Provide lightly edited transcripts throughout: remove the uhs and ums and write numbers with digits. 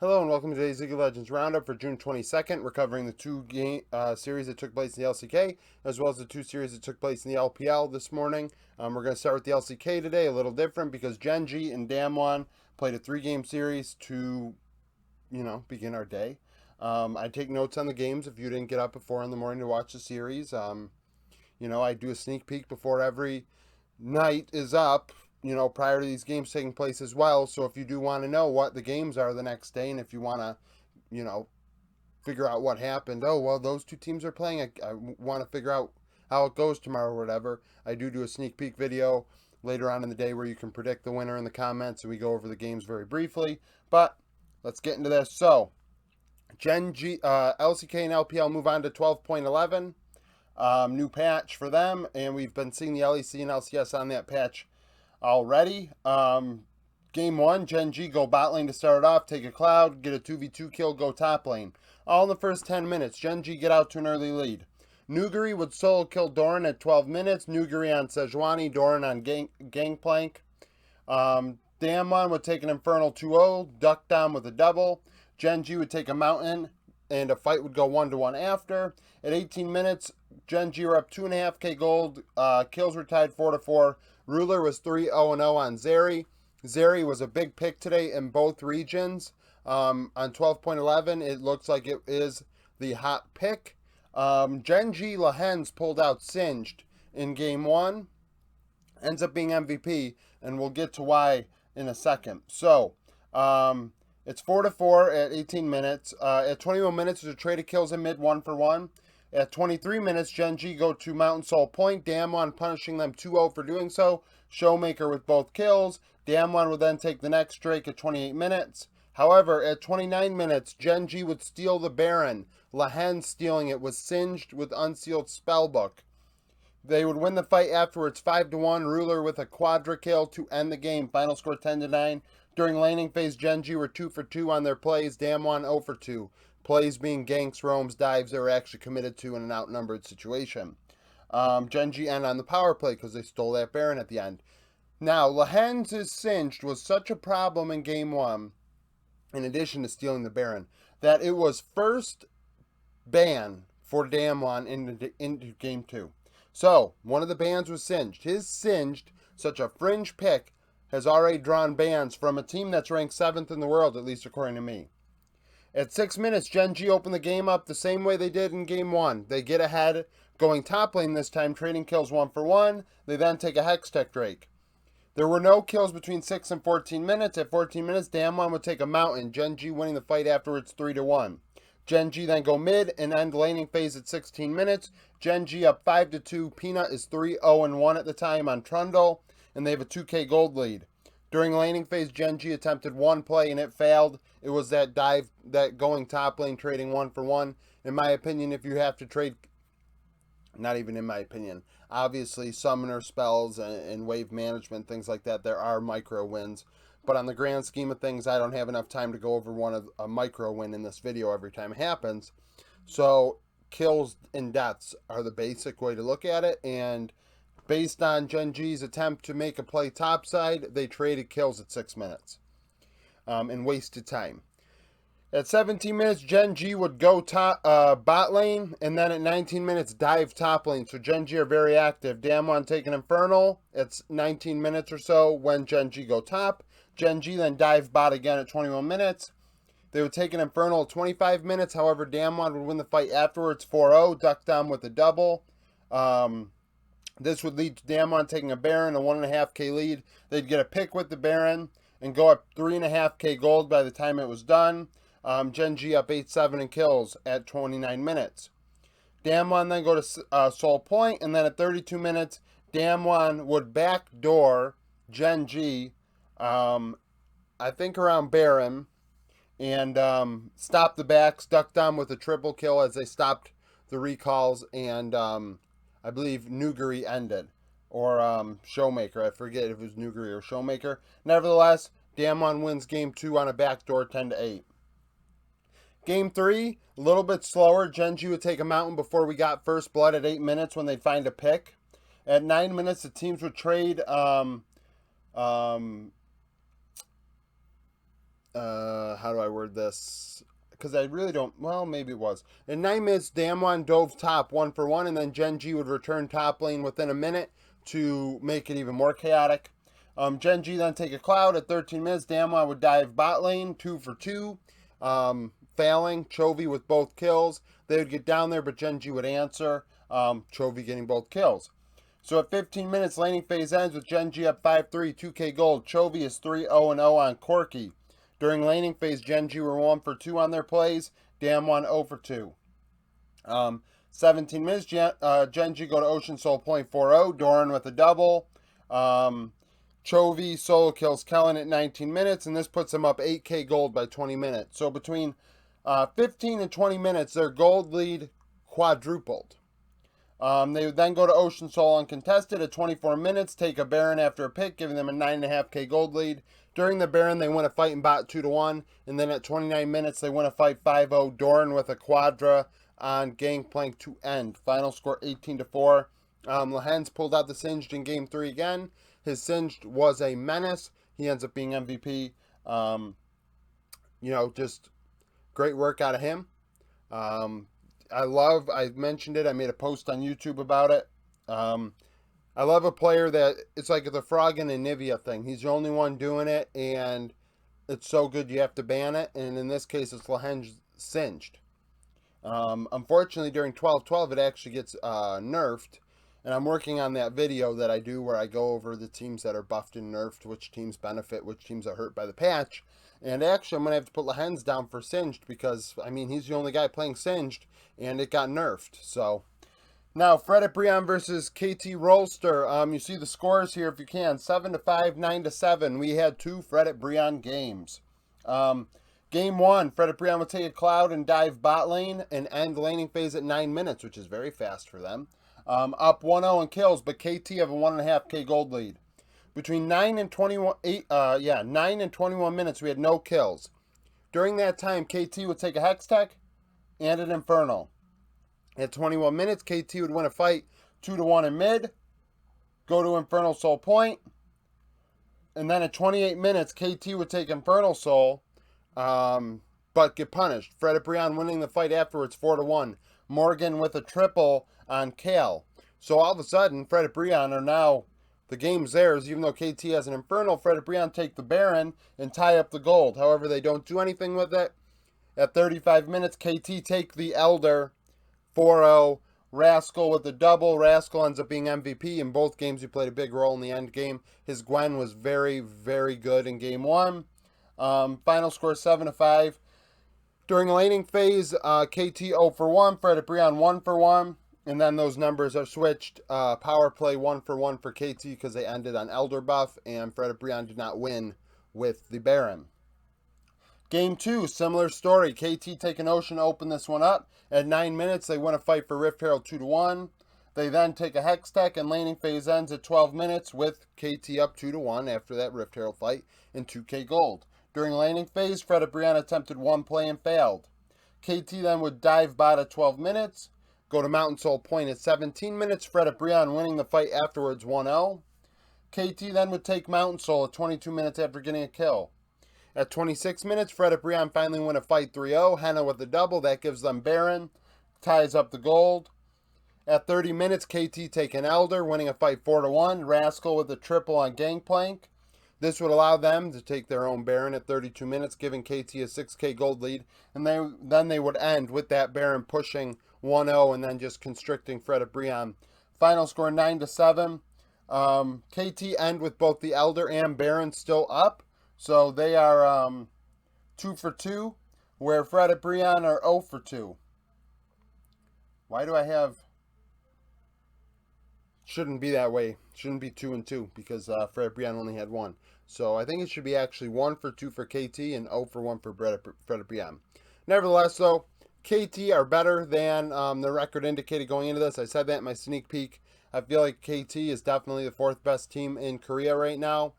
Hello and welcome to today's League of Legends Roundup for June 22nd. We're covering the two series that took place in the LCK, as well as the two series that took place in the LPL this morning. We're going to start with the LCK today, a little different because Genji and Damwon played a 3-game series to, begin our day. I take notes on the games if you didn't get up before in the morning to watch the series. I do a sneak peek before every night is up, prior to these games taking place as well. So if you do want to know what the games are the next day, and if you want to, figure out what happened, oh, well, those two teams are playing, I want to figure out how it goes tomorrow or whatever, I do a sneak peek video later on in the day where you can predict the winner in the comments, and we go over the games very briefly. But let's get into this. So, LCK and LPL move on to 12.11. New patch for them, and we've been seeing the LEC and LCS on that patch already. Game 1, Genji go bot lane to start off, take a cloud, get a 2v2 kill, go top lane. All in the first 10 minutes, Genji get out to an early lead. Nuguri would solo kill Doran at 12 minutes, Nuguri on Sejuani, Doran on Gangplank. Damwon would take an Infernal 2-0, duck down with a double. Genji would take a mountain, and a fight would go 1-1 after. At 18 minutes, Genji were up 2.5k gold, kills were tied 4-4. Ruler was 3-0-0 on Zeri. Zeri was a big pick today in both regions. On 12.11, it looks like it is the hot pick. Genji Lahens pulled out Singed in game 1. Ends up being MVP, and we'll get to why in a second. So, it's 4-4 at 18 minutes. At 21 minutes, there's a trade of kills in mid 1-for-1. At 23 minutes, Genji go to Mountain Soul Point. Damwon punishing them 2-0 for doing so. Showmaker with both kills. Damwon would then take the next Drake at 28 minutes. However, at 29 minutes, Genji would steal the Baron. Lahen stealing it was singed with Unsealed Spellbook. They would win the fight afterwards 5-1. Ruler with a quadra kill to end the game. Final score 10-9. During laning phase, Genji were 2-for-2 on their plays. Damwon 0-for-2. Plays being ganks, roams, dives they were actually committed to in an outnumbered situation. Genji end on the power play because they stole that Baron at the end. Now, Lahen's Singed was such a problem in game 1, in addition to stealing the Baron, that it was first ban for Damwon into game 2. So, one of the bans was Singed. His Singed, such a fringe pick, has already drawn bans from a team that's ranked 7th in the world, at least according to me. At 6 minutes, Genji opened the game up the same way they did in game 1. They get ahead, going top lane this time, trading kills 1-for-1. They then take a Hextech Drake. There were no kills between 6 and 14 minutes. At 14 minutes, Damwon would take a mountain, Genji winning the fight afterwards 3-1. Genji then go mid and end laning phase at 16 minutes. Genji up 5-2. Peanut is 3-0-1 at the time on Trundle, and they have a 2k gold lead. During laning phase, Genji attempted one play and it failed. It was that dive, that going top lane, trading 1-for-1. In my opinion, if you have to trade, not even in my opinion, obviously summoner spells and wave management, things like that, there are micro wins. But on the grand scheme of things, I don't have enough time to go over a micro win in this video every time it happens. So kills and deaths are the basic way to look at it, and based on Genji's attempt to make a play topside, they traded kills at 6 minutes and wasted time. At 17 minutes, Genji would go bot lane, and then at 19 minutes, dive top lane. So Genji are very active. Damwon taking Infernal. It's 19 minutes or so when Genji go top. Genji then dive bot again at 21 minutes. They would take an Infernal at 25 minutes. However, Damwon would win the fight afterwards 4-0, duck down with a double. This would lead to Damwon taking a Baron, a 1.5k lead. They'd get a pick with the Baron and go up 3.5k gold by the time it was done. Genji up 8-7 in kills at 29 minutes. Damwon then go to Soul Point, and then at 32 minutes, Damwon would backdoor Genji, I think around Baron, and stop the backs, duck down with a triple kill as they stopped the recalls, and I believe Nuguri ended, or Showmaker. I forget if it was Nuguri or Showmaker. Nevertheless, Damwon wins game 2 on a backdoor 10-8. Game 3, a little bit slower. Genji would take a mountain before we got first blood at 8 minutes when they'd find a pick. At 9 minutes, the teams would trade how do I word this? Because I really don't, well, maybe it was. In 9 minutes, Damwon dove top 1-for-1, and then Genji would return top lane within a minute to make it even more chaotic. Genji then take a cloud. At 13 minutes, Damwon would dive bot lane 2-for-2, failing. Chovy with both kills. They would get down there, but Genji would answer. Chovy getting both kills. So at 15 minutes, laning phase ends with Genji up 5-3, 2k gold. Chovy is 3-0-0 on Corki. During laning phase, Genji were 1-for-2 on their plays. Damwon 0-for-2. 17 minutes, Genji go to Ocean Soul point 4-0. Doran with a double. Chovy solo kills Kellen at 19 minutes, and this puts them up 8k gold by 20 minutes. So between 15 and 20 minutes, their gold lead quadrupled. They would then go to Ocean Soul uncontested at 24 minutes, take a Baron after a pick, giving them a 9.5k gold lead. During the Baron, they win a fight in bot 2-1, and then at 29 minutes, they win a fight 5-0. Doran with a quadra on Gangplank to end. Final score 18-4. Lehens pulled out the Singed in Game 3 again. His Singed was a menace. He ends up being MVP. Just great work out of him. I mentioned it, I made a post on YouTube about it. I love a player that, it's like the Frog and Anivia thing. He's the only one doing it, and it's so good you have to ban it. And in this case, it's Lehens Singed. Unfortunately, during 12-12, it actually gets nerfed. And I'm working on that video that I do where I go over the teams that are buffed and nerfed, which teams benefit, which teams are hurt by the patch. And actually, I'm going to have to put Lehens down for Singed because, I mean, he's the only guy playing Singed, and it got nerfed. So, now, Fred at Brion versus KT Rolster. You see the scores here if you can. 7-5, 9-7. We had 2 Fred at Brion games. Game 1, Fred at Brion would take a cloud and dive bot lane and end laning phase at 9 minutes, which is very fast for them. Up 1-0 in kills, but KT have a 1.5k gold lead. Between 9 and 21 minutes, we had no kills. During that time, KT would take a Hextech and an Infernal. At 21 minutes, KT would win a fight 2-1 in mid, go to Infernal Soul point, and then at 28 minutes, KT would take Infernal Soul, but get punished. Fred at Brion winning the fight afterwards 4-1. Morgan with a triple on Kale. So all of a sudden, Fred at Brion are now, the game's theirs, even though KT has an Infernal. Fred at Brion take the Baron and tie up the gold. However, they don't do anything with it. At 35 minutes, KT take the Elder 4-0. Rascal with the double. Rascal ends up being MVP. In both games, he played a big role in the end game. His Gwen was very, very good in Game 1. Final score 7-5. During laning phase, KT 0-for-1, Fred at Brion 1-for-1, and then those numbers are switched. Power play 1-for-1 for KT because they ended on Elder buff, and Fred at Brion did not win with the Baron. Game 2, similar story. KT take an Ocean to open this one up. At 9 minutes, they win a fight for Rift Herald 2-1. They then take a Hextech, and laning phase ends at 12 minutes with KT up 2-1 after that Rift Herald fight and 2k gold. During laning phase, Fred at Brion attempted one play and failed. KT then would dive bot at 12 minutes, go to Mountain Soul point at 17 minutes, Fred at Brion winning the fight afterwards 1-0. KT then would take Mountain Soul at 22 minutes after getting a kill. At 26 minutes, Fred at Brion finally win a fight 3-0. Henna with the double, that gives them Baron, ties up the gold. At 30 minutes, KT take an Elder, winning a fight 4-1. Rascal with a triple on Gangplank. This would allow them to take their own Baron at 32 minutes, giving KT a 6k gold lead. And then they would end with that Baron pushing 1-0 and then just constricting Fred at Brion. Final score 9-7. KT end with both the Elder and Baron still up. So they are 2-for-2, where Fred at Brion are 0-for-2. Why do I have... Shouldn't be that way. Shouldn't be 2-2 because Fred at Brion only had 1. So I think it should be actually 1-for-2 for KT and 0-for-1 for Fred at Brion. Nevertheless, though, KT are better than the record indicated going into this. I said that in my sneak peek. I feel like KT is definitely the 4th best team in Korea right now,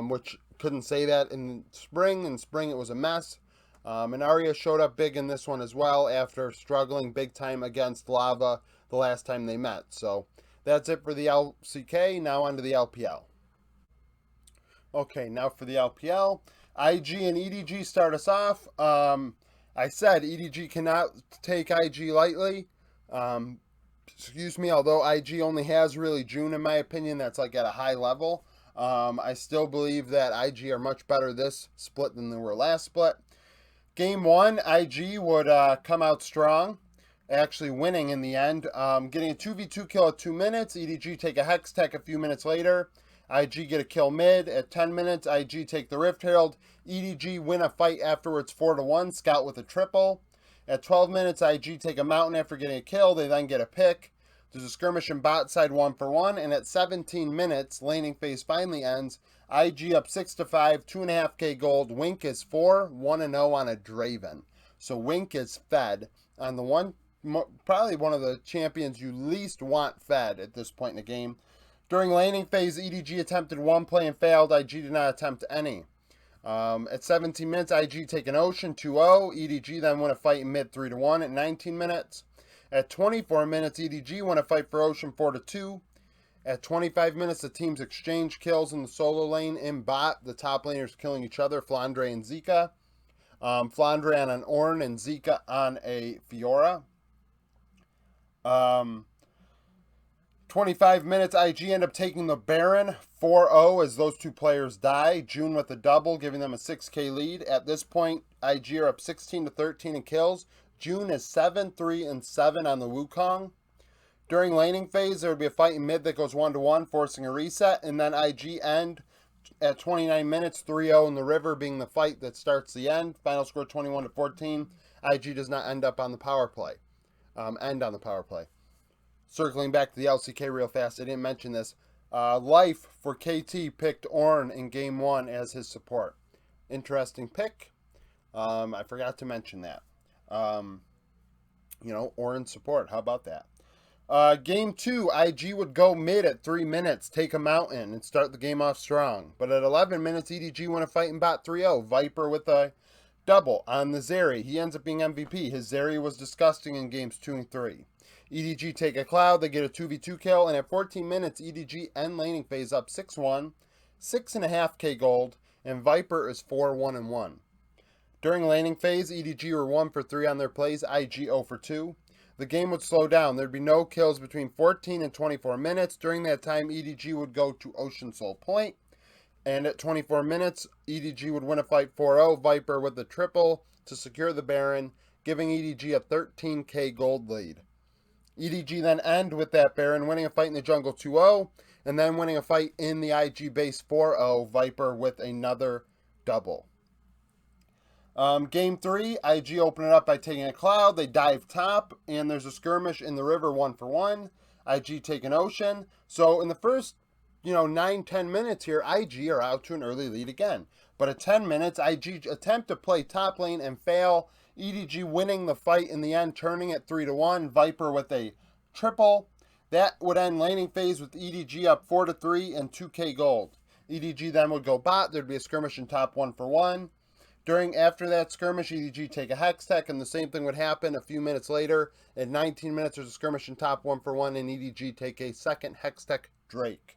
which couldn't say that in spring. In spring, it was a mess. And Arya showed up big in this one as well after struggling big time against Lava the last time they met. So that's it for the LCK. Now on to the LPL. Okay, now for the LPL. IG and EDG start us off. I said EDG cannot take IG lightly. Excuse me, although IG only has really June, in my opinion, that's like at a high level. I still believe that IG are much better this split than they were last split. Game 1, IG would come out strong, actually winning in the end. Getting a 2v2 kill at 2 minutes. EDG take a Hex Tech a few minutes later. IG get a kill mid. At 10 minutes, IG take the Rift Herald. EDG win a fight afterwards 4-1. Scout with a triple. At 12 minutes, IG take a mountain after getting a kill. They then get a pick. There's a skirmish in bot side 1-1. And at 17 minutes, laning phase finally ends. IG up 6-5, 2.5k gold. Wink is 4, 1-0 on a Draven. So Wink is fed on the one, probably one of the champions you least want fed at this point in the game. During laning phase, EDG attempted one play and failed. IG did not attempt any. At 17 minutes, IG take an Ocean 2-0. EDG then win a fight in mid 3-1 at 19 minutes. At 24 minutes, EDG win a fight for Ocean 4-2. At 25 minutes, the teams exchange kills in the solo lane in bot. The top laners killing each other, Flandre and Zika. Flandre on an Ornn and Zika on a Fiora. 25 minutes, IG end up taking the Baron 4-0 as those two players die. June with a double, giving them a 6k lead. At this point, IG are up 16-13 in kills. June is 7-3-7 on the Wukong. During laning phase, there would be a fight in mid that goes 1-1, forcing a reset. And then IG end at 29 minutes, 3-0 in the river being the fight that starts the end. Final score 21-14. IG does not end up on the power play. End on the power play. Circling back to the LCK real fast, I didn't mention this. Life for KT picked Ornn in game 1 as his support. Interesting pick. I forgot to mention that. Ornn support. How about that? Game 2, IG would go mid at 3 minutes, take a mountain, and start the game off strong. But at 11 minutes, EDG won a fight in bot 3-0. Viper with a double on the Zeri. He ends up being MVP. His Zeri was disgusting in games 2 and 3. EDG take a Cloud, they get a 2v2 kill, and at 14 minutes, EDG end laning phase up 6-1, 6.5k gold, and Viper is 4-1-1. During laning phase, EDG were 1 for 3 on their plays, IG 0 for 2. The game would slow down. There'd be no kills between 14 and 24 minutes. During that time, EDG would go to Ocean Soul Point. And at 24 minutes, EDG would win a fight 4-0. Viper with the triple to secure the Baron, giving EDG a 13k gold lead. EDG then end with that Baron, winning a fight in the jungle 2-0, and then winning a fight in the IG base 4-0. Viper with another double. Game 3, IG open it up by taking a Cloud. They dive top, and there's a skirmish in the river 1-1. IG take an Ocean. So in the first, 9-10 minutes here, IG are out to an early lead again. But at 10 minutes, IG attempt to play top lane and fail. EDG winning the fight in the end, turning it 3-1. Viper with a triple. That would end laning phase with EDG up 4-3 and 2k gold. EDG then would go bot. There'd be a skirmish in top 1-1. After that skirmish, EDG take a Hex Tech, and the same thing would happen a few minutes later. At 19 minutes, there's a skirmish in top 1-1, and EDG take a second Hex Tech Drake.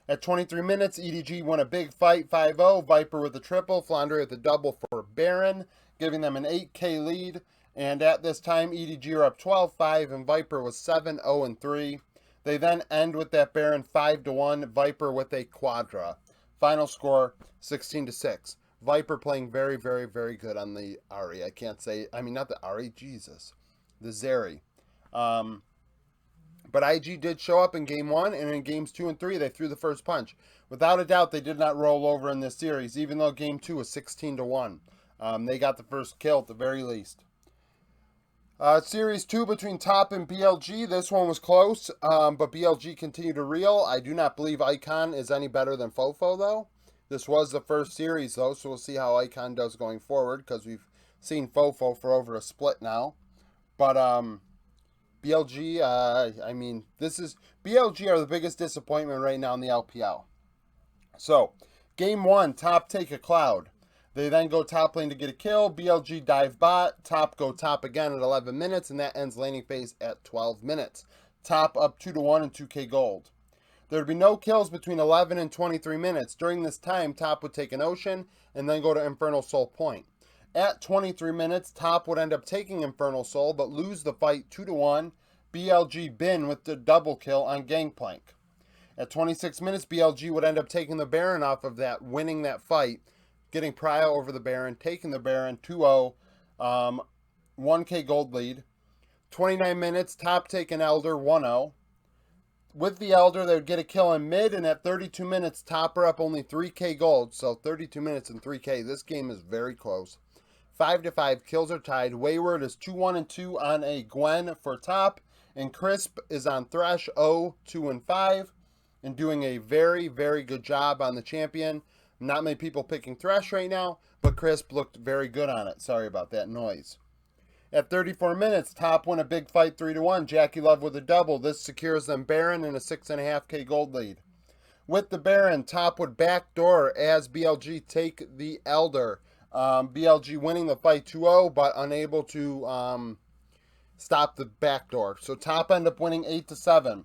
At 23 minutes, EDG won a big fight, 5-0. Viper with a triple, Flandre with a double for Baron, giving them an 8k lead. And at this time, EDG are up 12-5, and Viper was 7-0-3. They then end with that Baron 5-1, Viper with a Quadra. Final score, 16-6. Viper playing very, very, very good on the Ahri. I can't say, not the Ahri, Jesus. The Zeri. But IG did show up in game 1, and in games 2 and 3, they threw the first punch. Without a doubt, they did not roll over in this series, even though game 2 was 16-1. They got the first kill at the very least. Series 2 between Top and BLG. This one was close, but BLG continued to reel. I do not believe Icon is any better than Fofo, though. This was the first series, though, so we'll see how Icon does going forward, because we've seen Fofo for over a split now. But, BLG, BLG are the biggest disappointment right now in the LPL. So, game 1, Top take a Cloud. They then go top lane to get a kill. BLG dive bot. Top go top again at 11 minutes, and that ends laning phase at 12 minutes. Top up 2-1 and 2k gold. There would be no kills between 11 and 23 minutes. During this time, Top would take an Ocean. and then go to Infernal Soul point. At 23 minutes, Top would end up taking Infernal Soul, but lose the fight 2-1. BLG Bin with the double kill on Gangplank. At 26 minutes, BLG would end up taking the Baron off of that, winning that fight, getting Prio over the Baron, taking the Baron 2-0, 1k gold lead. 29 minutes, Top taking Elder 1-0. With the Elder, they would get a kill in mid, and at 32 minutes, Top are up only 3k gold, so 32 minutes and 3k. This game is very close. 5-5, kills are tied. Wayward is 2-1-2 on a Gwen for Top, and Crisp is on Thresh 0-2-5, and doing a very, very good job on the champion. Not many people picking Thresh right now, but Crisp looked very good on it. Sorry about that noise. At 34 minutes, Top win a big fight 3-1. Jackie Love with a double. This secures them Baron and a 6.5k gold lead. With the Baron, Top would backdoor as BLG take the Elder. BLG winning the fight 2-0, but unable to stop the backdoor. So Top end up winning 8-7.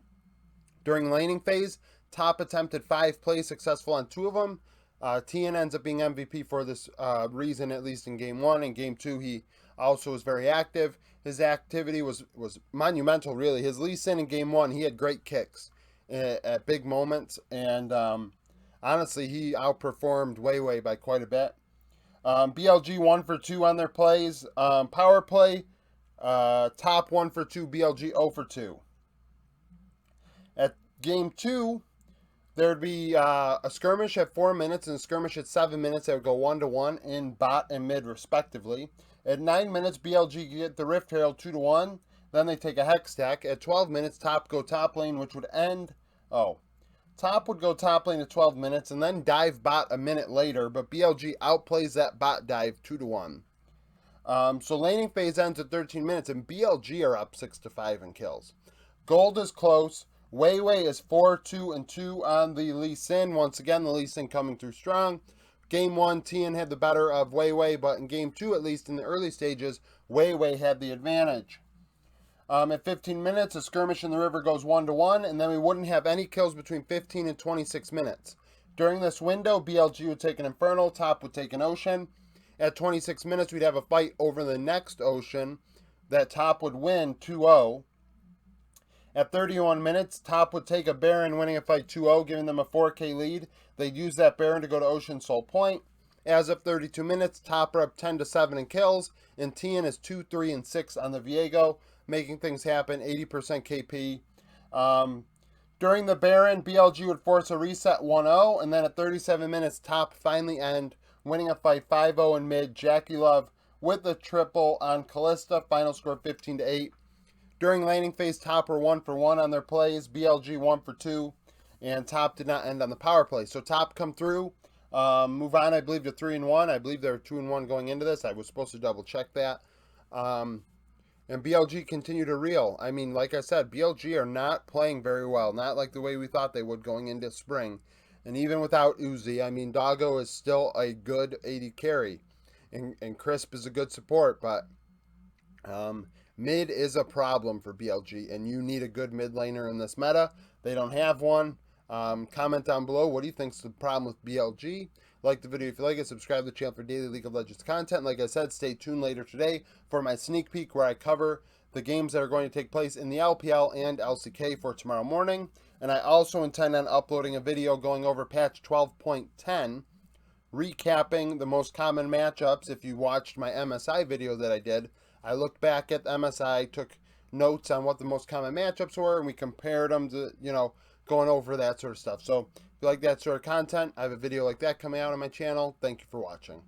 During laning phase, Top attempted 5 plays, successful on 2 of them. TN ends up being MVP for this reason, at least in Game 1. In Game 2, he also was very active. His activity was monumental, really. His Lee Sin in Game 1, he had great kicks at big moments. And honestly, he outperformed Weiwei by quite a bit. BLG 1 for 2 on their plays. Power play, Top 1 for 2, BLG 0 for 2. At Game 2, there would be a skirmish at 4 minutes and a skirmish at 7 minutes. They would go 1-1 in bot and mid, respectively. At 9 minutes, BLG get the Rift Herald 2-1. Then they take a Hex Stack. At 12 minutes, Top go top lane, which would end... Top would go top lane at 12 minutes and then dive bot a minute later, but BLG outplays that bot dive 2-1. So laning phase ends at 13 minutes, and BLG are up 6-5 in kills. Gold is close. Weiwei is 4-2-2 on the Lee Sin. Once again, the Lee Sin coming through strong. Game 1, Tien had the better of Weiwei, but in Game 2, at least in the early stages, Weiwei had the advantage. At 15 minutes, a skirmish in the river goes 1-1, and then we wouldn't have any kills between 15 and 26 minutes. During this window, BLG would take an Infernal, Top would take an Ocean. At 26 minutes, we'd have a fight over the next Ocean that Top would win 2-0. At 31 minutes, Top would take a Baron, winning a fight 2-0, giving them a 4k lead. They'd use that Baron to go to Ocean Soul Point. As of 32 minutes, Top are up 10-7 in kills, and Tien is 2-3-6 on the Viego, making things happen, 80% KP. During the Baron, BLG would force a reset 1-0, and then at 37 minutes, Top finally end, winning a fight 5-0 in mid. Jackie Love with the triple on Callista, final score 15-8. During laning phase, Top were 1 for 1 on their plays, BLG 1 for 2, and Top did not end on the power play. So Top come through, move on, I believe, to 3-1. I believe they were 2-1 going into this. I was supposed to double check that. And BLG continue to reel. I mean, like I said, BLG are not playing very well. Not like the way we thought they would going into spring. And even without Uzi, I mean, Doggo is still a good AD carry. And Crisp is a good support, but mid is a problem for BLG. And you need a good mid laner in this meta. They don't have one. Comment down below, what do you think is the problem with BLG? Like the video if you like it, subscribe to the channel for daily League of Legends content. Like I said, stay tuned later today for my sneak peek where I cover the games that are going to take place in the LPL and LCK for tomorrow morning. And I also intend on uploading a video going over patch 12.10, recapping the most common matchups. If you watched my MSI video that I did, I looked back at the MSI, took notes on what the most common matchups were, and we compared them to, going over that sort of stuff. So if you like that sort of content, I have a video like that coming out on my channel. Thank you for watching.